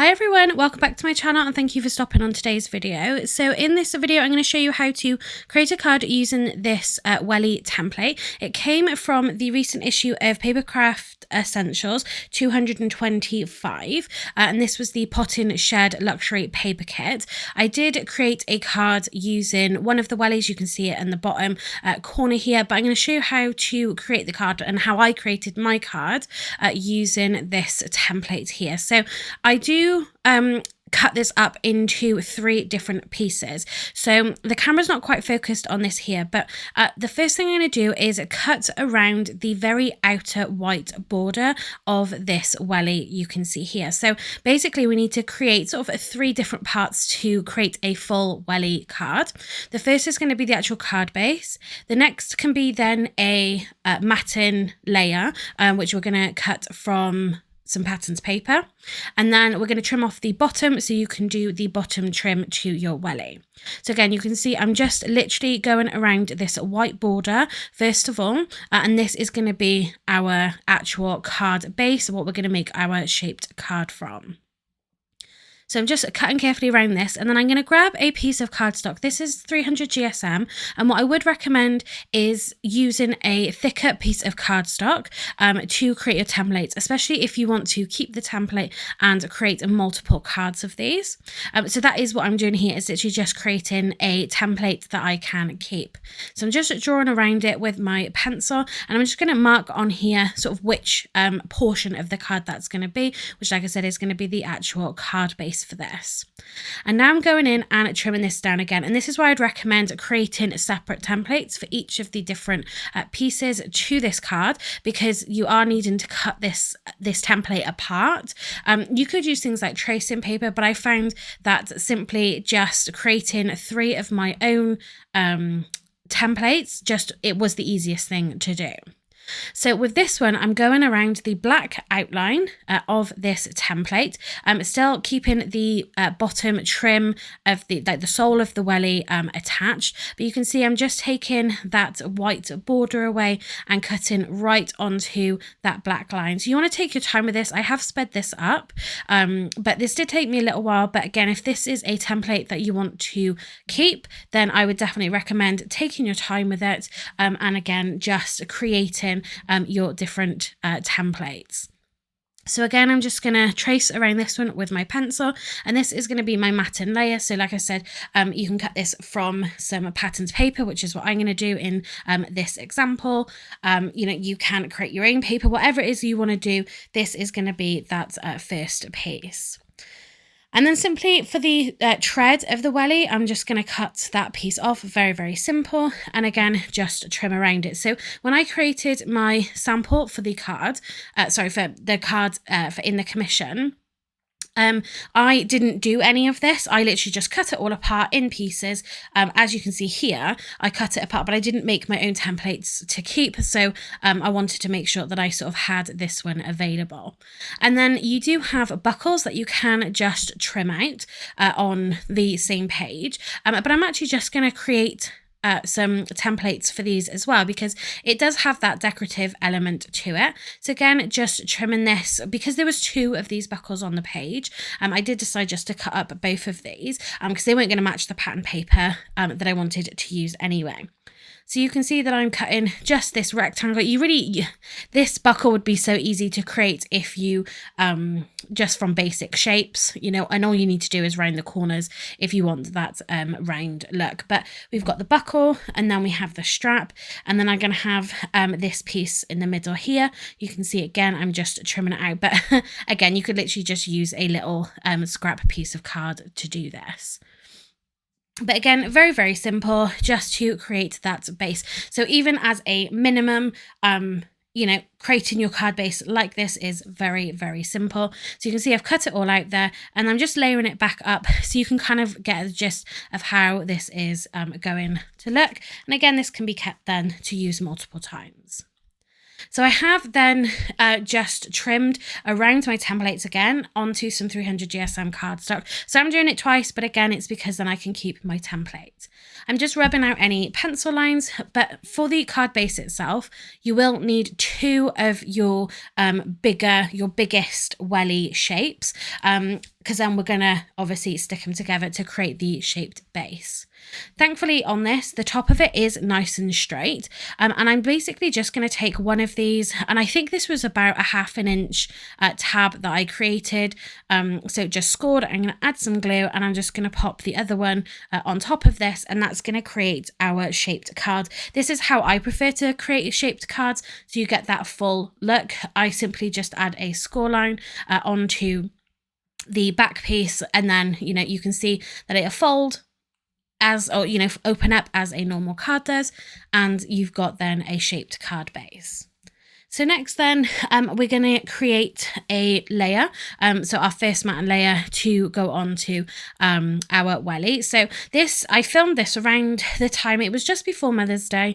Hi everyone, welcome back to my channel and thank you for stopping on today's video. So in this video I'm going to show you how to create a card using this Welly template. It came from the recent issue of Papercraft Essentials 225 and this was the Potting Shed Luxury Paper Kit. I did create a card using one of the Wellies, you can see it in the bottom corner here, but I'm going to show you how to create the card and how I created my card using this template here. So I do cut this up into 3 different pieces. So the camera's not quite focused on this here, but the first thing I'm going to do is cut around the very outer white border of this Welly you can see here. So basically we need to create sort of 3 different parts to create a full Welly card. The first is going to be the actual card base. The next can be then a matting layer, which we're going to cut from some patterns paper, and then we're going to trim off the bottom so you can do the bottom trim to your Welly. So again, you can see I'm just literally going around this white border first of all, and this is going to be our actual card base, what we're going to make our shaped card from. So I'm just cutting carefully around this, and then I'm going to grab a piece of cardstock. This is 300 GSM, and what I would recommend is using a thicker piece of cardstock to create your templates, especially if you want to keep the template and create multiple cards of these. So that is what I'm doing here, is literally just creating a template that I can keep. So I'm just drawing around it with my pencil, and I'm just going to mark on here sort of which portion of the card that's going to be, which, like I said, is going to be the actual card base for this. And now I'm going in and trimming this down again, and this is why I'd recommend creating separate templates for each of the different pieces to this card, because you are needing to cut this template apart. You could use things like tracing paper, but I found that simply just creating 3 of my own templates, it was the easiest thing to do. So with this one, I'm going around the black outline of this template, still keeping the bottom trim of the sole of the Welly attached, but you can see I'm just taking that white border away and cutting right onto that black line. So you want to take your time with this. I have sped this up, but this did take me a little while. But again, if this is a template that you want to keep, then I would definitely recommend taking your time with it, and again, just creating your different templates. So again, I'm just going to trace around this one with my pencil, and this is going to be my matting layer. So like I said, you can cut this from some patterns paper, which is what I'm going to do in this example. You know, you can create your own paper, whatever it is you want to do. This is going to be that first piece. And then simply for the tread of the Welly, I'm just going to cut that piece off, very, very simple. And again, just trim around it. So when I created my sample for the card, for in the commission, I didn't do any of this. I literally just cut it all apart in pieces. As you can see here, I cut it apart, but I didn't make my own templates to keep. So I wanted to make sure that I sort of had this one available. And then you do have buckles that you can just trim out on the same page. But I'm actually just going to create some templates for these as well, because it does have that decorative element to it. So again, just trimming this, because there was 2 of these buckles on the page. I did decide just to cut up both of these because they weren't going to match the pattern paper that I wanted to use anyway. So you can see that I'm cutting just this rectangle. This buckle would be so easy to create if you just from basic shapes, you know, and all you need to do is round the corners if you want that round look. But we've got the buckle, and then we have the strap, and then I'm going to have this piece in the middle here. You can see again, I'm just trimming it out, but again, you could literally just use a little scrap piece of card to do this. But again, very, very simple, just to create that base. So even as a minimum, you know, creating your card base like this is very, very simple. So you can see I've cut it all out there, and I'm just layering it back up so you can kind of get a gist of how this is going to look. And again, this can be kept then to use multiple times. So I have then just trimmed around my templates again onto some 300 GSM cardstock. So I'm doing it twice, but again, it's because then I can keep my template. I'm just rubbing out any pencil lines, but for the card base itself, you will need 2 of your biggest Welly shapes. because then we're going to obviously stick them together to create the shaped base. Thankfully on this, the top of it is nice and straight, and I'm basically just going to take one of these, and I think this was about a 1/2 inch tab that I created, so just scored. I'm going to add some glue, and I'm just going to pop the other one on top of this, and that's going to create our shaped card. This is how I prefer to create shaped cards, so you get that full look. I simply just add a score line onto the back piece, and then you can see that it'll fold as, or open up as a normal card does, and you've got then a shaped card base. So next then, we're going to create a layer, so our first matte layer to go on to our Welly. So this, I filmed this around the time, it was just before Mother's Day,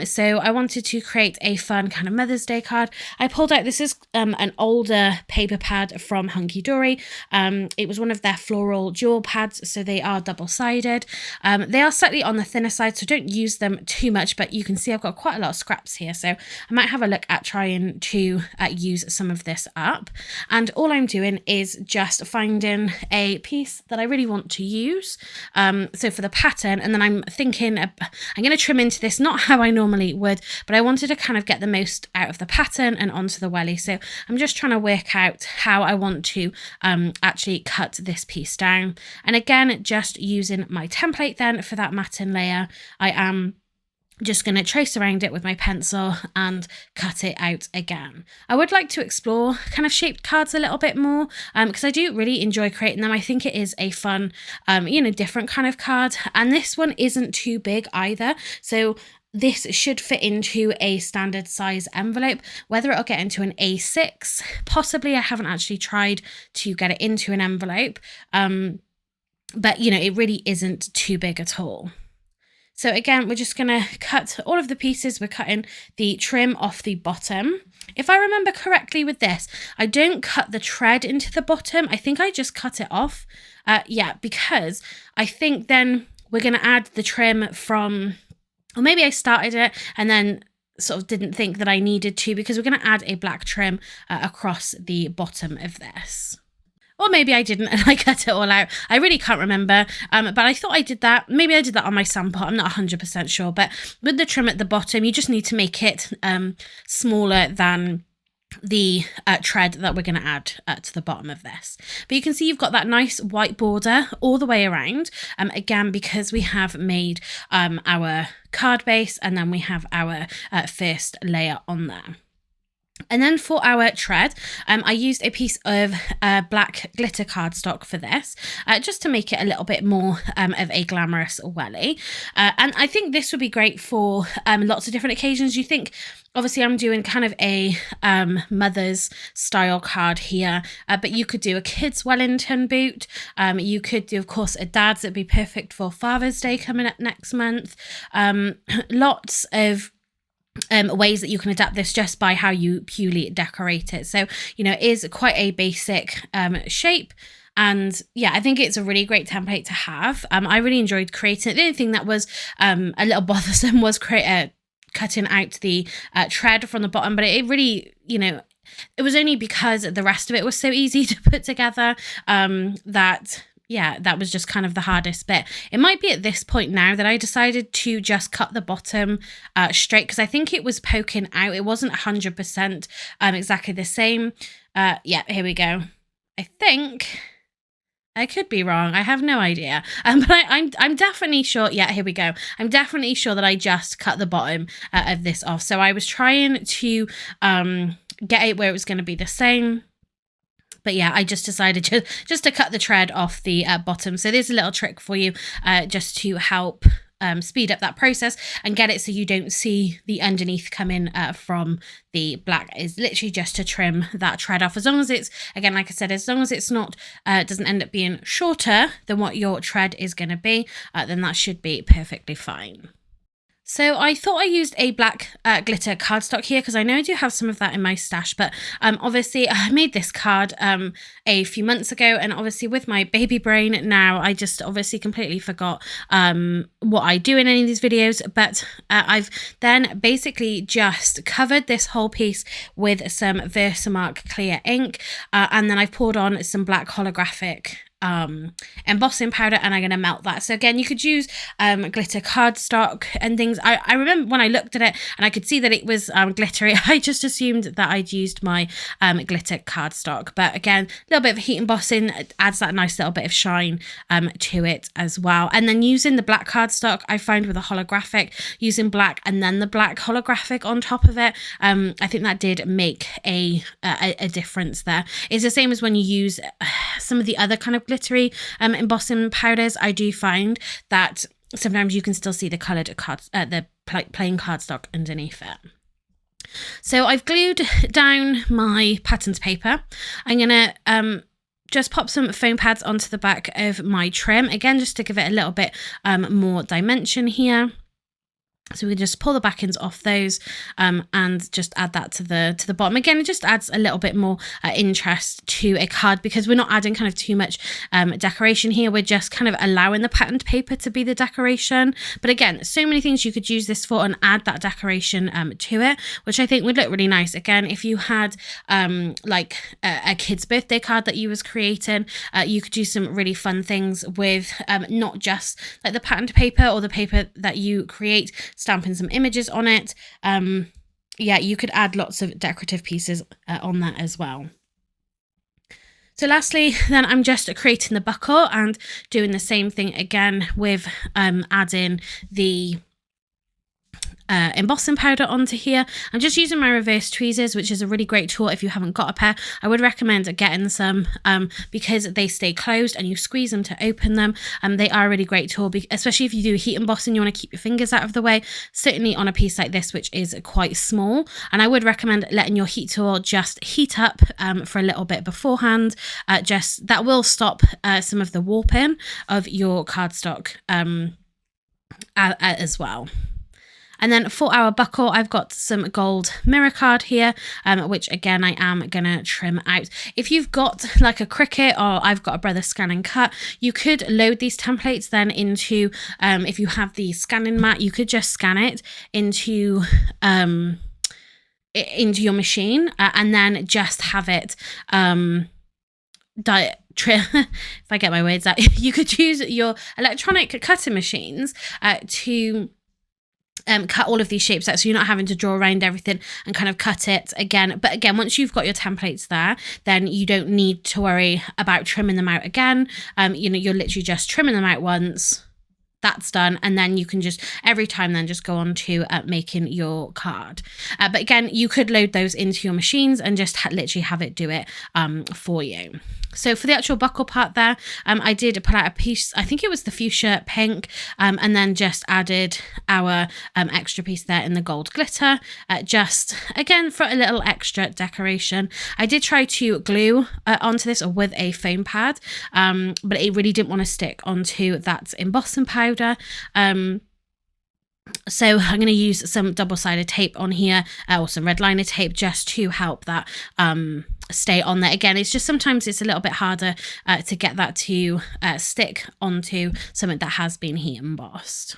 so I wanted to create a fun kind of Mother's Day card. I pulled out, this is an older paper pad from Hunky Dory. It was one of their floral jewel pads, so they are double-sided. They are slightly on the thinner side, so don't use them too much, but you can see I've got quite a lot of scraps here, so I might have a look at trying to use some of this up. And all I'm doing is just finding a piece that I really want to use, so for the pattern, and then I'm thinking I'm going to trim into this, not how I normally would, but I wanted to kind of get the most out of the pattern and onto the Welly. So I'm just trying to work out how I want to actually cut this piece down, and again just using my template then for that matting layer, I am just going to trace around it with my pencil and cut it out again. I would like to explore kind of shaped cards a little bit more, because I do really enjoy creating them. I think it is a fun, different kind of card, and this one isn't too big either. So this should fit into a standard size envelope. Whether it'll get into an A6, possibly. I haven't actually tried to get it into an envelope, but it really isn't too big at all. So again, we're just going to cut all of the pieces. We're cutting the trim off the bottom. If I remember correctly with this, I don't cut the tread into the bottom. I think I just cut it off. Because I think then we're going to add the trim from, or maybe I started it and then sort of didn't think that I needed to, because we're going to add a black trim across the bottom of this. Or maybe I didn't and I cut it all out. I really can't remember, but I thought I did that. Maybe I did that on my sample. I'm not 100% sure, but with the trim at the bottom, you just need to make it smaller than the tread that we're going to add to the bottom of this. But you can see you've got that nice white border all the way around, again because we have made our card base, and then we have our first layer on there. And then for our tread, I used a piece of black glitter cardstock for this, just to make it a little bit more of a glamorous Welly. And I think this would be great for lots of different occasions. You think, obviously I'm doing kind of a mother's style card here, but you could do a kid's Wellington boot. You could do, of course, a dad's. That'd be perfect for Father's Day coming up next month. Lots of ways that you can adapt this just by how you purely decorate it. So, it is quite a basic shape. And yeah, I think it's a really great template to have. I really enjoyed creating it. The only thing that was a little bothersome was cutting out the tread from the bottom, but it really, it was only because the rest of it was so easy to put together that was just kind of the hardest bit. It might be at this point now that I decided to just cut the bottom straight, because I think it was poking out. It wasn't 100% exactly the same. Here we go. I think I could be wrong. I have no idea. But I'm definitely sure. Yeah, here we go. I'm definitely sure that I just cut the bottom of this off. So I was trying to get it where it was going to be the same. But yeah, I just decided just to cut the tread off the bottom. So there's a little trick for you just to help speed up that process and get it so you don't see the underneath come in from the black. Is literally just to trim that tread off. As long as it's, again, like I said, as long as it's not, doesn't end up being shorter than what your tread is going to be, then that should be perfectly fine. So I thought I used a black glitter cardstock here because I know I do have some of that in my stash, but obviously I made this card a few months ago, and obviously with my baby brain now, I just obviously completely forgot what I do in any of these videos, but I've then basically just covered this whole piece with some Versamark Clear Ink, and then I've poured on some black holographic embossing powder, and I'm going to melt that. So again, you could use glitter cardstock and things. I remember when I looked at it and I could see that it was glittery, I just assumed that I'd used my glitter cardstock, but again, a little bit of heat embossing adds that nice little bit of shine to it as well. And then using the black cardstock, I find with a holographic, using black and then the black holographic on top of it, I think that did make a difference there. It's the same as when you use some of the other kind of glittery embossing powders. I do find that sometimes you can still see the coloured the plain cardstock underneath it. So I've glued down my patterned paper. I'm gonna just pop some foam pads onto the back of my trim, again just to give it a little bit more dimension here. So we can just pull the back ends off those and just add that to the bottom. Again, it just adds a little bit more interest to a card because we're not adding kind of too much decoration here. We're just kind of allowing the patterned paper to be the decoration. But again, so many things you could use this for and add that decoration to it, which I think would look really nice. Again, if you had like a kid's birthday card that you was creating, you could do some really fun things with not just like the patterned paper or the paper that you create, stamping some images on it. Yeah, you could add lots of decorative pieces on that as well. So lastly, then I'm just creating the buckle and doing the same thing again with adding the embossing powder onto here. I'm just using my reverse tweezers, which is a really great tool if you haven't got a pair. I would recommend getting some because they stay closed and you squeeze them to open them. They are a really great tool, especially if you do heat embossing, you want to keep your fingers out of the way, certainly on a piece like this, which is quite small. And I would recommend letting your heat tool just heat up for a little bit beforehand. Just that will stop some of the warping of your cardstock as well. And then for our buckle, I've got some gold mirror card here, which again, I am going to trim out. If you've got like a Cricut or I've got a Brother Scan and Cut, you could load these templates then into, if you have the scanning mat, you could just scan it into your machine and then just have it if I get my words out, you could use your electronic cutting machines to cut all of these shapes out, so you're not having to draw around everything and kind of cut it again. But again, once you've got your templates there, then you don't need to worry about trimming them out again. You know, you're literally just trimming them out once, that's done, and then you can just every time then just go on to making your card. But again, you could load those into your machines and just literally have it do it for you. So for the actual buckle part there, I did pull out a piece, I think it was the fuchsia pink, and then just added our extra piece there in the gold glitter, just again for a little extra decoration. I did try to glue onto this or with a foam pad, but it really didn't want to stick onto that embossing powder. So I'm going to use some double-sided tape on here or some red liner tape just to help that stay on there. Again, it's just sometimes it's a little bit harder to get that to stick onto something that has been heat embossed.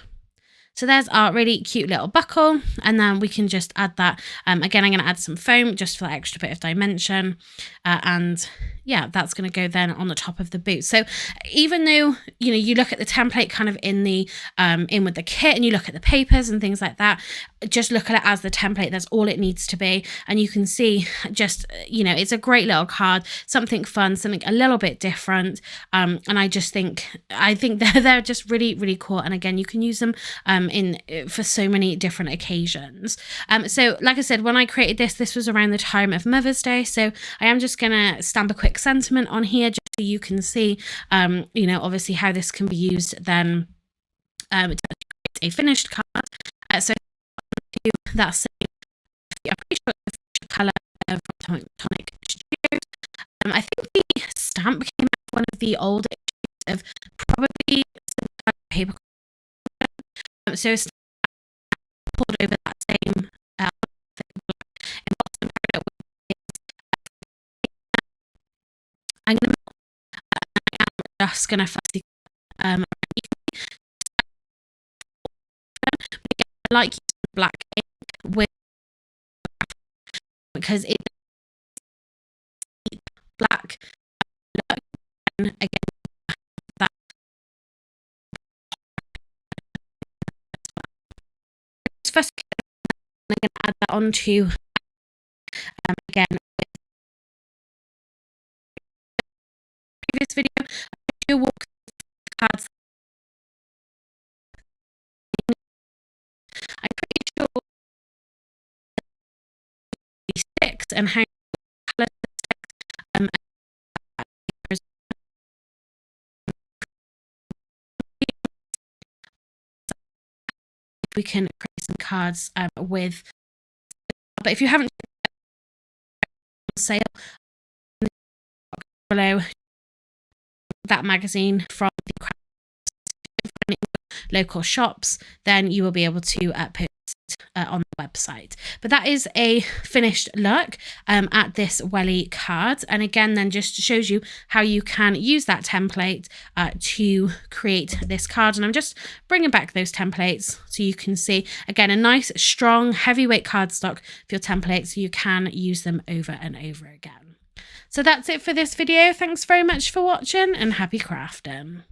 So there's our really cute little buckle, and then we can just add that. Again, I'm going to add some foam just for that extra bit of dimension, and yeah, that's going to go then on the top of the boot. So even though, you know, you look at the template kind of in the in with the kit, and you look at the papers and things like that, just look at it as the template. That's all it needs to be, and you can see just, you know, it's a great little card, something fun, something a little bit different, and I think they're just really, really cool. And again, you can use them for so many different occasions. So like I said, when I created this was around the time of Mother's Day, so I am just gonna stamp a quick sentiment on here just so you can see you know, obviously how this can be used then to create a finished card. So that's I'm pretty sure it's the colour of Tonic Studios. I think the stamp came out one of the older issues of probably some kind of Papercraft. So chiseled over that same I'm just going to fussy I like using black ink with because it black look, and again that first I'm going to add that onto again previous video. I do walk cards. I'm pretty sure these sticks and how colour sticks we can create some cards with, but if you haven't sale below that magazine from the local shops, then you will be able to post it on the website. But that is a finished look at this Welly card, and again then just shows you how you can use that template to create this card. And I'm just bringing back those templates so you can see again a nice strong heavyweight cardstock for your templates, so you can use them over and over again. So that's it for this video. Thanks very much for watching and happy crafting.